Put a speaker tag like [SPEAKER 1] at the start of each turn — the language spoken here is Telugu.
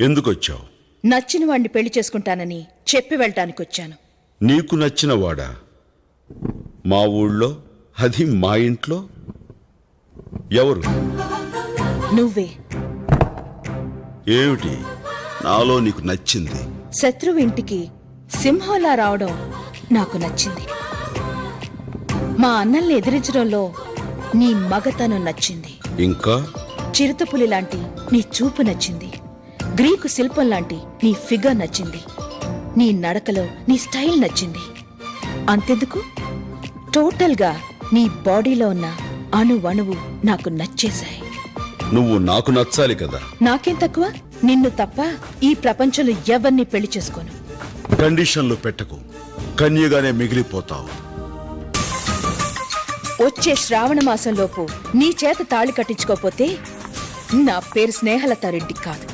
[SPEAKER 1] ఎందుకొచ్చావు?
[SPEAKER 2] నచ్చిన వాడిని పెళ్లి చేసుకుంటానని చెప్పి వెళ్ళటానికి వచ్చాను.
[SPEAKER 1] నీకు నచ్చిన వాడా? మా ఊళ్ళో, అది మా ఇంట్లో? ఎవరు?
[SPEAKER 2] నువ్వే.
[SPEAKER 1] ఏమిటి నాలో నీకు నచ్చింది?
[SPEAKER 2] శత్రువు ఇంటికి సింహంలా రావడం నాకు నచ్చింది. మా అన్నల్ని ఎదిరించడంలో నీ మగతనం నచ్చింది.
[SPEAKER 1] ఇంకా?
[SPEAKER 2] చిరుతపులి లాంటి నీ చూపు నచ్చింది. గ్రీకు శిల్పం లాంటి నీ ఫిగర్ నచ్చింది. నీ నడకలో నీ స్టైల్ నచ్చింది. అంతెందుకు, టోటల్గా నీ బాడీలో ఉన్న అణువణువు నాకు నచ్చేశాయి.
[SPEAKER 1] నువ్వు నాకు నచ్చాలి కదా.
[SPEAKER 2] నాకేం తక్కువ? నిన్ను తప్ప ఈ ప్రపంచంలో ఎవరిని పెళ్లి చేసుకోను.
[SPEAKER 1] కండిషన్లు పెట్టకు, కన్యగానే మిగిలిపోతావు.
[SPEAKER 2] వచ్చే శ్రావణ మాసంలోపు నీ చేత తాళి కట్టించుకోపోతే నా పేరు స్నేహలతారెడ్డి కాదు.